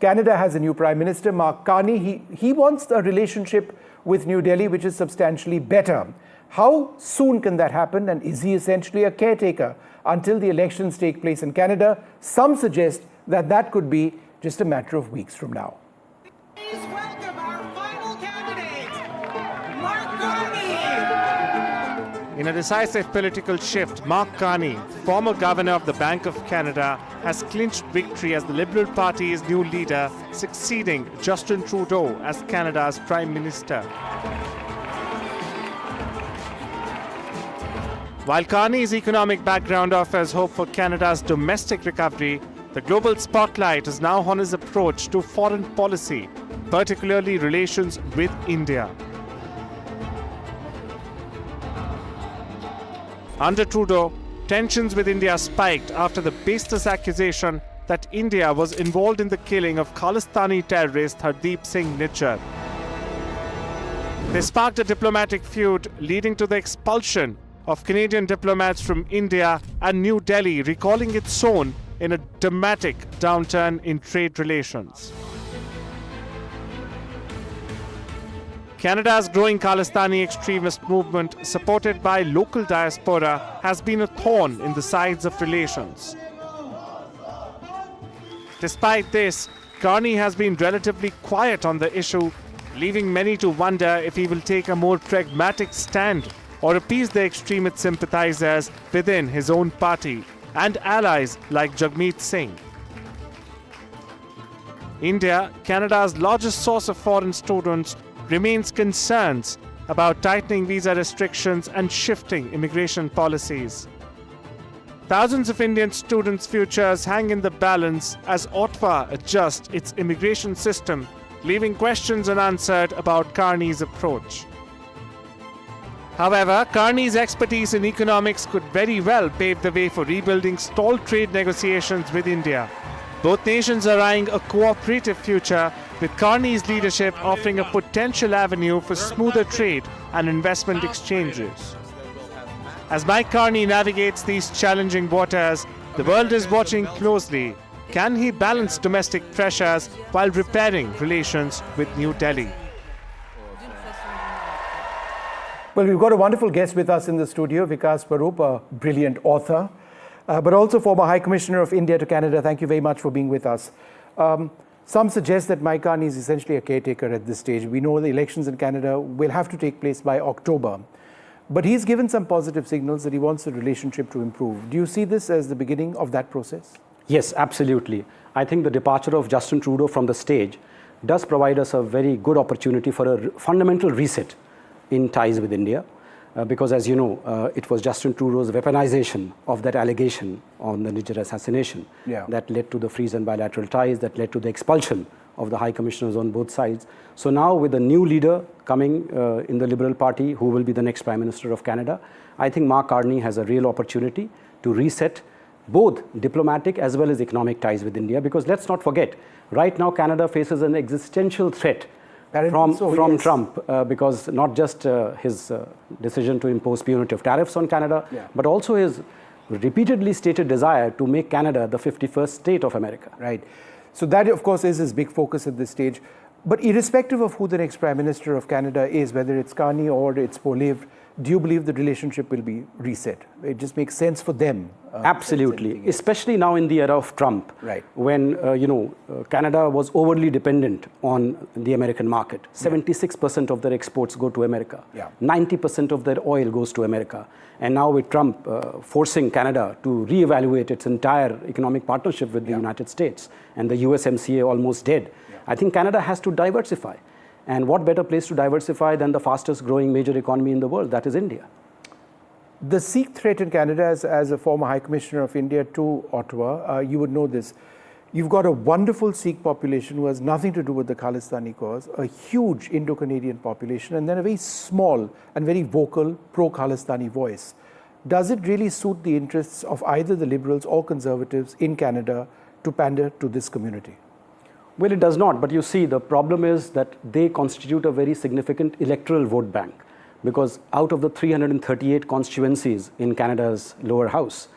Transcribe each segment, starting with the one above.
Canada has a new Prime Minister, Mark Carney. He wants a relationship with New Delhi which is substantially better. How soon can that happen, and is he essentially a caretaker until the elections take place in Canada? Some suggest that that could be just a matter of weeks from now. Please welcome our final candidate, Mark Carney. In a decisive political shift, Mark Carney, former governor of the Bank of Canada, has clinched victory as the Liberal Party's new leader, succeeding Justin Trudeau as Canada's Prime Minister. While Carney's economic background offers hope for Canada's domestic recovery, the global spotlight is now on his approach to foreign policy, particularly relations with India. Under Trudeau, tensions with India spiked after the baseless accusation that India was involved in the killing of Khalistani terrorist Hardeep Singh Nijjar. They sparked a diplomatic feud, leading to the expulsion of Canadian diplomats from India and New Delhi, recalling its own in a dramatic downturn in trade relations. Canada's growing Khalistani extremist movement, supported by local diaspora, has been a thorn in the sides of relations. Despite this, Carney has been relatively quiet on the issue, leaving many to wonder if he will take a more pragmatic stand or appease the extremist sympathizers within his own party and allies like Jagmeet Singh. India, Canada's largest source of foreign students, remains concerns about tightening visa restrictions and shifting immigration policies. Thousands of Indian students' futures hang in the balance as Ottawa adjusts its immigration system, leaving questions unanswered about Carney's approach. However, Carney's expertise in economics could very well pave the way for rebuilding stalled trade negotiations with India. Both nations are eyeing a cooperative future, with Carney's leadership offering a potential avenue for smoother trade and investment exchanges. As Mike Carney navigates these challenging waters, the world is watching closely. Can he balance domestic pressures while repairing relations with New Delhi? Well, we've got a wonderful guest with us in the studio, Vikas Parup, a brilliant author, but also former High Commissioner of India to Canada. Thank you very much for being with us. Some suggest that Mike Carney is essentially a caretaker at this stage. We know the elections in Canada will have to take place by October. But he's given some positive signals that he wants the relationship to improve. Do you see this as the beginning of that process? Yes, absolutely. I think the departure of Justin Trudeau from the stage does provide us a very good opportunity for a fundamental reset in ties with India. Because as you know, it was Justin Trudeau's weaponization of that allegation on the Nijjar assassination that led to the freeze and bilateral ties, that led to the expulsion of the High Commissioners on both sides. So now with a new leader coming in the Liberal Party, who will be the next Prime Minister of Canada, I think Mark Carney has a real opportunity to reset both diplomatic as well as economic ties with India. Because let's not forget, right now Canada faces an existential threat from Trump, because not just his decision to impose punitive tariffs on Canada, but also his repeatedly stated desire to make Canada the 51st state of America. Right. So that, of course, is his big focus at this stage. But irrespective of who the next Prime Minister of Canada is, whether it's Carney or it's Poilievre, do you believe the relationship will be reset? It just makes sense for them. Absolutely, especially now in the era of Trump, when Canada was overly dependent on the American market. 76% of their exports go to America. 90% of their oil goes to America. And now with Trump forcing Canada to reevaluate its entire economic partnership with the United States, and the USMCA almost dead, I think Canada has to diversify. And what better place to diversify than the fastest growing major economy in the world, that is India. The Sikh threat in Canada, as a former High Commissioner of India to Ottawa, you would know this. You've got a wonderful Sikh population who has nothing to do with the Khalistani cause, a huge Indo-Canadian population, and then a very small and very vocal pro-Khalistani voice. Does it really suit the interests of either the Liberals or Conservatives in Canada to pander to this community? Well, it does not. But you see, the problem is that they constitute a very significant electoral vote bank, because out of the 338 constituencies in Canada's lower house,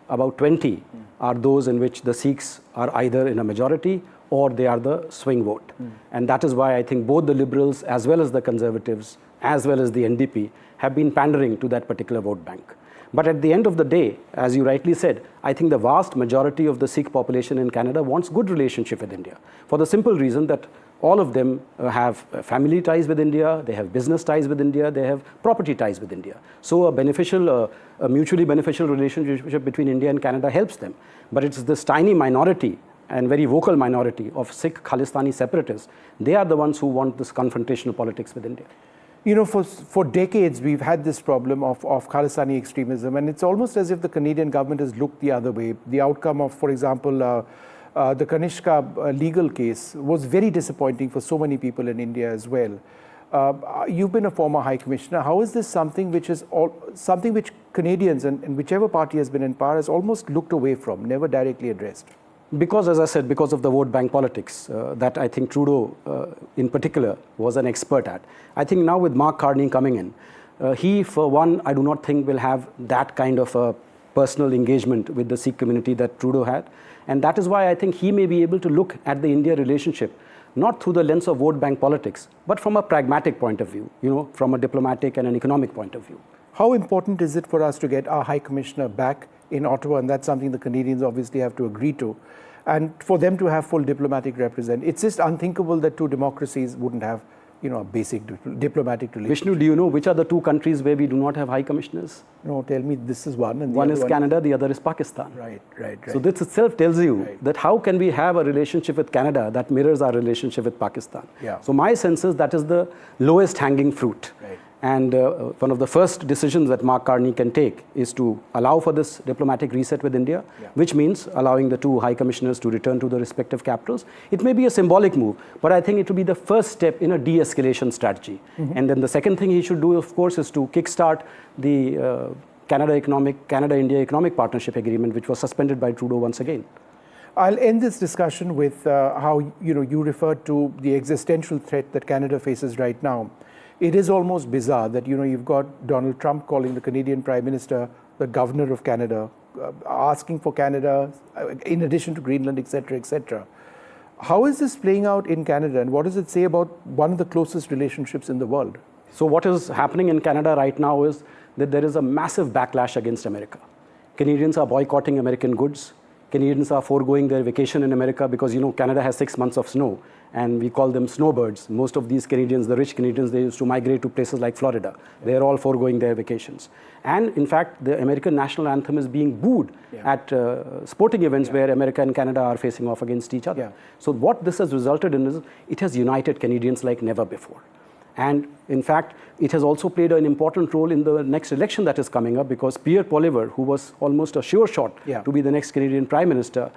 about 20 are those in which the Sikhs are either in a majority or they are the swing vote. And that is why I think both the Liberals as well as the Conservatives, as well as the NDP, have been pandering to that particular vote bank. But at the end of the day, as you rightly said, I think the vast majority of the Sikh population in Canada wants good relationship with India, for the simple reason that all of them have family ties with India, they have business ties with India, they have property ties with India. So a mutually beneficial relationship between India and Canada helps them. But it's this tiny minority and very vocal minority of Sikh Khalistani separatists. They are the ones who want this confrontational politics with India. You know, for decades, we've had this problem of Khalistani extremism, and it's almost as if the Canadian government has looked the other way. The outcome of, for example, the Kanishka legal case was very disappointing for so many people in India as well. You've been a former High Commissioner. How is this something which Canadians and whichever party has been in power has almost looked away from, never directly addressed? Because, as I said, because of the vote bank politics that I think Trudeau in particular was an expert at. I think now with Mark Carney coming in, he, for one, I do not think will have that kind of a personal engagement with the Sikh community that Trudeau had. And that is why I think he may be able to look at the India relationship not through the lens of vote bank politics, but from a pragmatic point of view, you know, from a diplomatic and an economic point of view. How important is it for us to get our High Commissioner back in Ottawa? And that's something the Canadians obviously have to agree to. And for them to have full diplomatic representation. It's just unthinkable that two democracies wouldn't have, you know, a basic diplomatic relationship. Vishnu, do you know which are the two countries where we do not have high commissioners? No, tell me, this is one. And one is Canada, the other is Pakistan. Right. So this itself tells you that how can we have a relationship with Canada that mirrors our relationship with Pakistan? Yeah. So my sense is that is the lowest hanging fruit. Right. And one of the first decisions that Mark Carney can take is to allow for this diplomatic reset with India, which means allowing the two high commissioners to return to the respective capitals. It may be a symbolic move, but I think it will be the first step in a de-escalation strategy. And then the second thing he should do, of course, is to kickstart the Canada-India Economic Partnership Agreement, which was suspended by Trudeau once again. I'll end this discussion with how you referred to the existential threat that Canada faces right now. It is almost bizarre that you've got Donald Trump calling the Canadian Prime Minister the Governor of Canada, asking for Canada in addition to Greenland, etc., etc. How is this playing out in Canada, and what does it say about one of the closest relationships in the world? So what is happening in Canada right now is that there is a massive backlash against America. Canadians are boycotting American goods. Canadians are foregoing their vacation in America because, Canada has 6 months of snow, and we call them snowbirds. Most of these Canadians, the rich Canadians, they used to migrate to places like Florida. They are all foregoing their vacations. And in fact, the American national anthem is being booed at sporting events where America and Canada are facing off against each other. So what this has resulted in is it has united Canadians like never before. And in fact, it has also played an important role in the next election that is coming up, because Pierre Poilievre, who was almost a sure shot to be the next Canadian Prime Minister,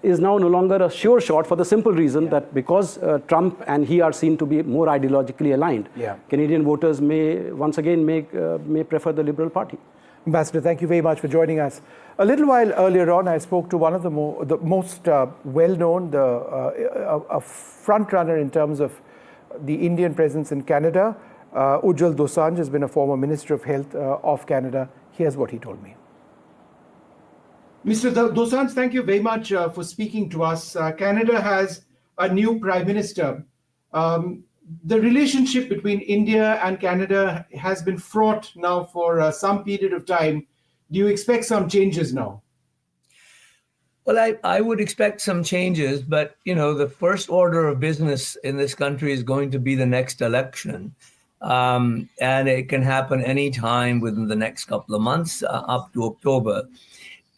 is now no longer a sure shot for the simple reason that because Trump and he are seen to be more ideologically aligned, Canadian voters may once again may prefer the Liberal Party. Ambassador, thank you very much for joining us. A little while earlier on, I spoke to one of the most well-known, a front-runner in terms of the Indian presence in Canada. Ujjwal Dosanjh has been a former Minister of Health of Canada. Here's what he told me. Mr. Dosanjh, thank you very much for speaking to us. Canada has a new Prime Minister. The relationship between India and Canada has been fraught now for some period of time. Do you expect some changes now? Well, I would expect some changes, but, the first order of business in this country is going to be the next election. And it can happen any time within the next couple of months, up to October.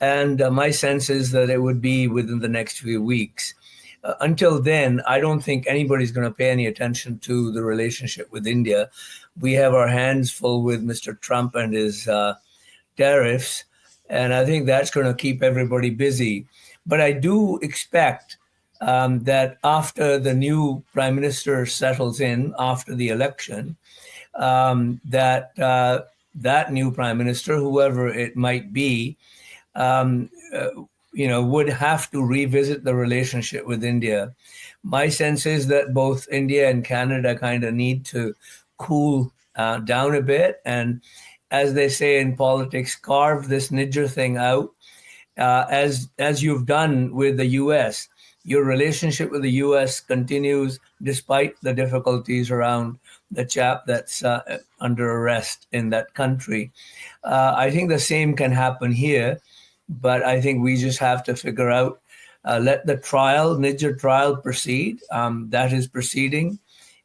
And my sense is that it would be within the next few weeks. Until then, I don't think anybody's going to pay any attention to the relationship with India. We have our hands full with Mr. Trump and his tariffs. And I think that's going to keep everybody busy. But I do expect that after the new Prime Minister settles in, after the election, that new Prime Minister, whoever it might be, would have to revisit the relationship with India. My sense is that both India and Canada kind of need to cool down a bit, and as they say in politics, carve this Niger thing out, as you've done with the U.S. your relationship with the U.S. continues despite the difficulties around the chap that's under arrest in that country. I think the same can happen here, but I think we just have to figure out, let the trial, Niger trial proceed. That is proceeding.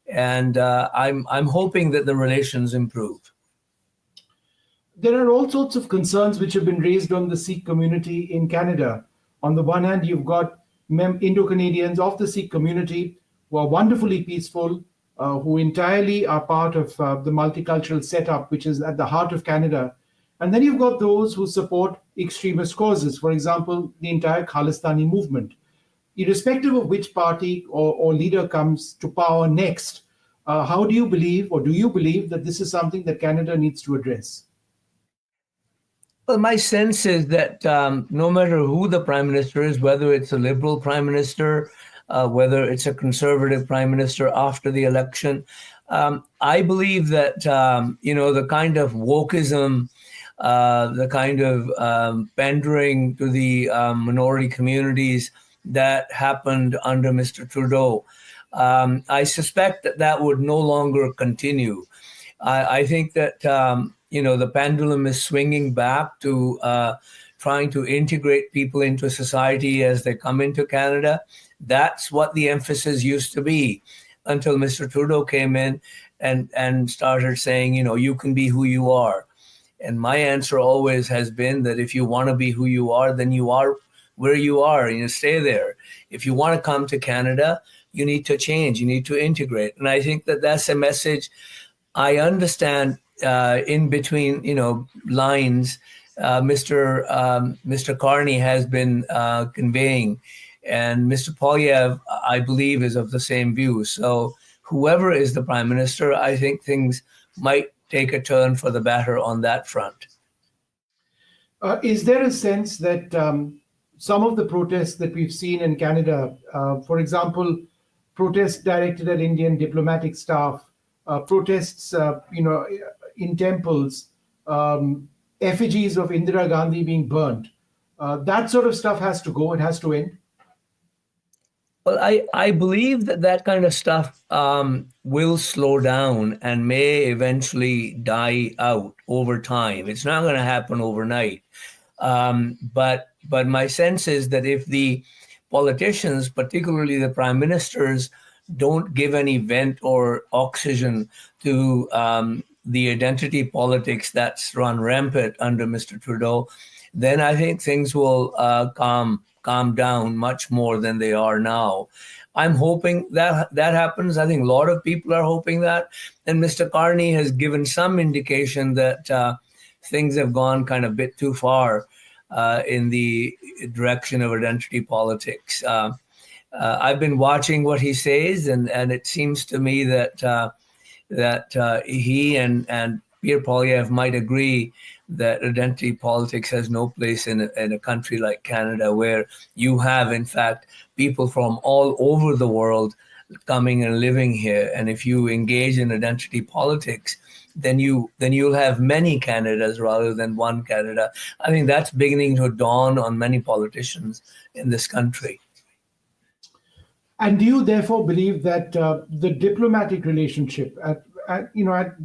And I'm hoping that the relations improve. There are all sorts of concerns which have been raised on the Sikh community in Canada. On the one hand, you've got Indo-Canadians of the Sikh community who are wonderfully peaceful, who entirely are part of the multicultural setup, which is at the heart of Canada. And then you've got those who support extremist causes, for example, the entire Khalistani movement. Irrespective of which party or leader comes to power next, how do you believe, or do you believe that this is something that Canada needs to address? Well, my sense is that no matter who the prime minister is, whether it's a liberal prime minister, whether it's a conservative prime minister after the election, I believe that, the kind of wokeism, the kind of pandering to the minority communities that happened under Mr. Trudeau, I suspect that that would no longer continue. I think that, the pendulum is swinging back to trying to integrate people into society as they come into Canada. That's what the emphasis used to be until Mr. Trudeau came in and started saying, you can be who you are. And my answer always has been that if you want to be who you are, then you are where you are and you stay there. If you want to come to Canada, you need to change, you need to integrate. And I think that that's a message I understand in between, lines, Mr. Carney has been conveying, and Mr. Polyev, I believe, is of the same view. So whoever is the prime minister, I think things might take a turn for the better on that front. Is there a sense that some of the protests that we've seen in Canada, for example, protests directed at Indian diplomatic staff, protests, in temples, effigies of Indira Gandhi being burned, that sort of stuff has to go, it has to end? Well, I believe that kind of stuff will slow down and may eventually die out over time. It's not going to happen overnight. But my sense is that if the politicians, particularly the prime ministers, don't give any vent or oxygen to the identity politics that's run rampant under Mr. Trudeau, then I think things will calm down much more than they are now. I'm hoping that happens. I think a lot of people are hoping that. And Mr. Carney has given some indication that things have gone kind of a bit too far in the direction of identity politics. I've been watching what he says, and it seems to me that he and Pierre Poilievre might agree that identity politics has no place in a country like Canada, where you have, in fact, people from all over the world coming and living here. And if you engage in identity politics, then you'll have many Canadas rather than one Canada. I think that's beginning to dawn on many politicians in this country. And do you therefore believe that the diplomatic relationship,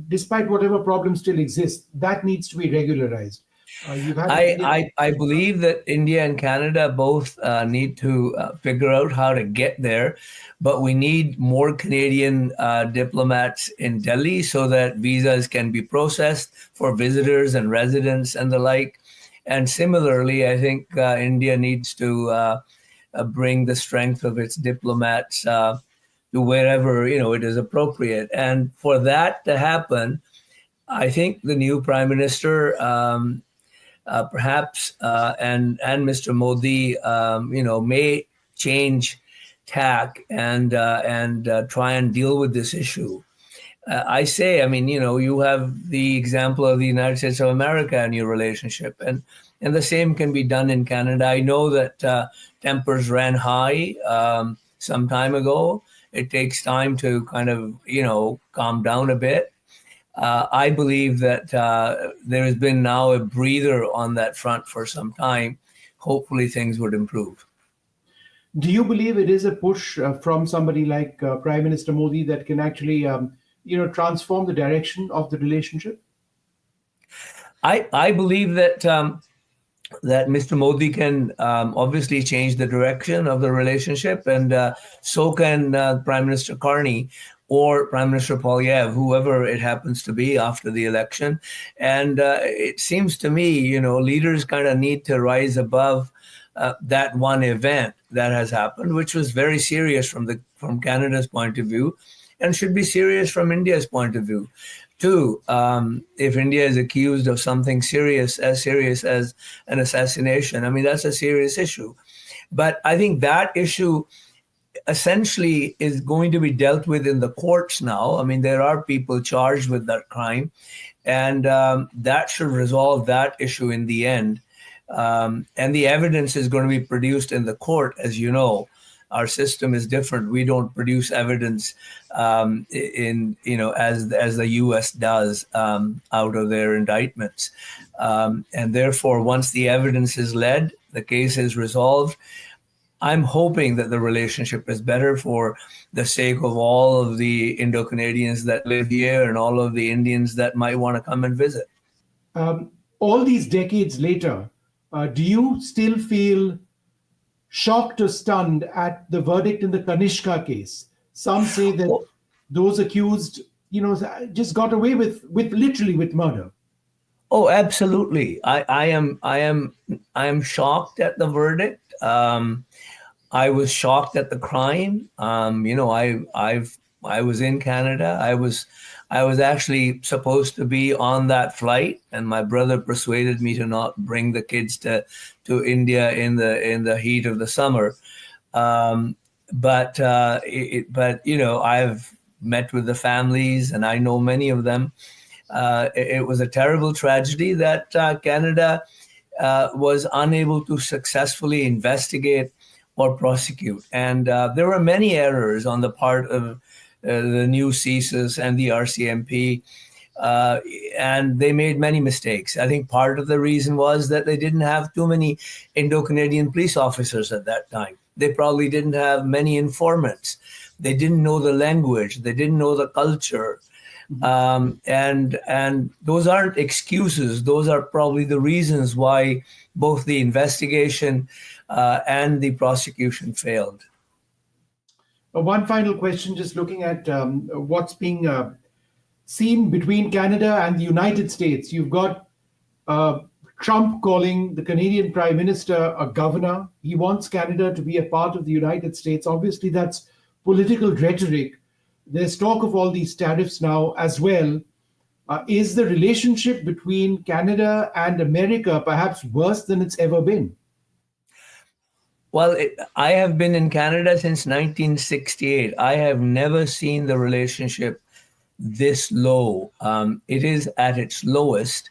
despite whatever problems still exist, that needs to be regularized? I believe that India and Canada both need to figure out how to get there, but we need more Canadian diplomats in Delhi so that visas can be processed for visitors and residents and the like. And similarly, I think India needs to bring the strength of its diplomats to wherever it is appropriate. And for that to happen, I think the new prime minister, perhaps, and Mr. Modi, may change tack and try and deal with this issue. You have the example of the United States of America in your relationship, and the same can be done in Canada. I know that tempers ran high some time ago. It takes time to kind of, calm down a bit. I believe that there has been now a breather on that front for some time. Hopefully things would improve. Do you believe it is a push from somebody like Prime Minister Modi that can actually, transform the direction of the relationship? I believe that that Mr. Modi can obviously change the direction of the relationship, and so can Prime Minister Carney or Prime Minister Polyev, whoever it happens to be after the election. And it seems to me, leaders kind of need to rise above that one event that has happened, which was very serious from Canada's point of view, and should be serious from India's point of view too. If India is accused of something serious as an assassination, I mean, that's a serious issue. But I think that issue essentially is going to be dealt with in the courts now. I mean, there are people charged with that crime, and that should resolve that issue in the end. And the evidence is going to be produced in the court. As you know, our system is different. We don't produce evidence as the U.S. does out of their indictments. And therefore, once the evidence is led, the case is resolved. I'm hoping that the relationship is better for the sake of all of the Indo-Canadians that live here and all of the Indians that might want to come and visit. All these decades later, do you still feel shocked or stunned at the verdict in the Kanishka case? Some say that those accused, just got away with literally with murder. Oh, absolutely. I am shocked at the verdict. I was shocked at the crime. I was in Canada. I was actually supposed to be on that flight, and my brother persuaded me to not bring the kids to India in the heat of the summer. But I've met with the families, and I know many of them. It was a terrible tragedy that Canada was unable to successfully investigate or prosecute. And there were many errors on the part of the new CSIS and the RCMP, and they made many mistakes. I think part of the reason was that they didn't have too many Indo-Canadian police officers at that time. They probably didn't have many informants. They didn't know the language. They didn't know the culture. And those aren't excuses. Those are probably the reasons why both the investigation and the prosecution failed. One final question, just looking at what's being seen between Canada and the United States. You've got Trump calling the Canadian Prime Minister a governor. He wants Canada to be a part of the United States. Obviously, that's political rhetoric. There's talk of all these tariffs now as well. Is the relationship between Canada and America perhaps worse than it's ever been? Well, I have been in Canada since 1968. I have never seen the relationship this low. It is at its lowest,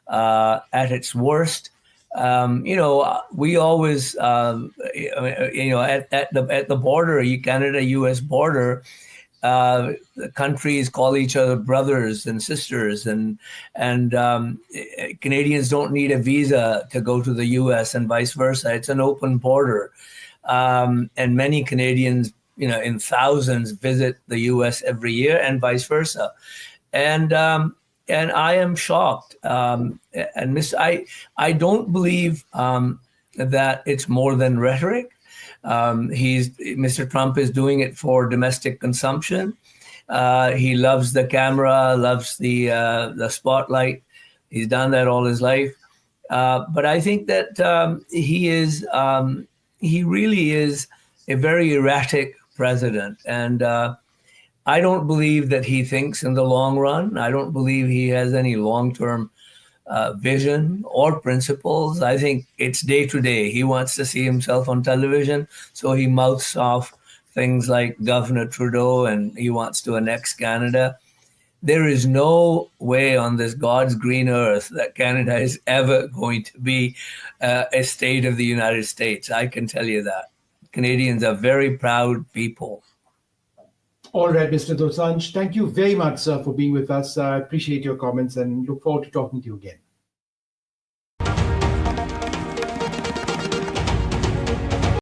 at its worst. We always, at the border, Canada-U.S. border, the countries call each other brothers and sisters, and Canadians don't need a visa to go to the U.S. and vice versa. It's an open border, and many Canadians, in thousands, visit the U.S. every year, and vice versa. And I am shocked. I don't believe that it's more than rhetoric. Mr. Trump is doing it for domestic consumption. He loves the camera, loves the spotlight. He's done that all his life. But I think that he really is a very erratic president. And I don't believe that he thinks in the long run. I don't believe he has any long-term vision or principles. I think it's day to day. He wants to see himself on television, so he mouths off things like Governor Trudeau, and he wants to annex Canada. There is no way on this God's green earth that Canada is ever going to be a state of the United States. I can tell you that. Canadians are very proud people. All right, Mr. Dosanjh, thank you very much, sir, for being with us. I appreciate your comments and look forward to talking to you again.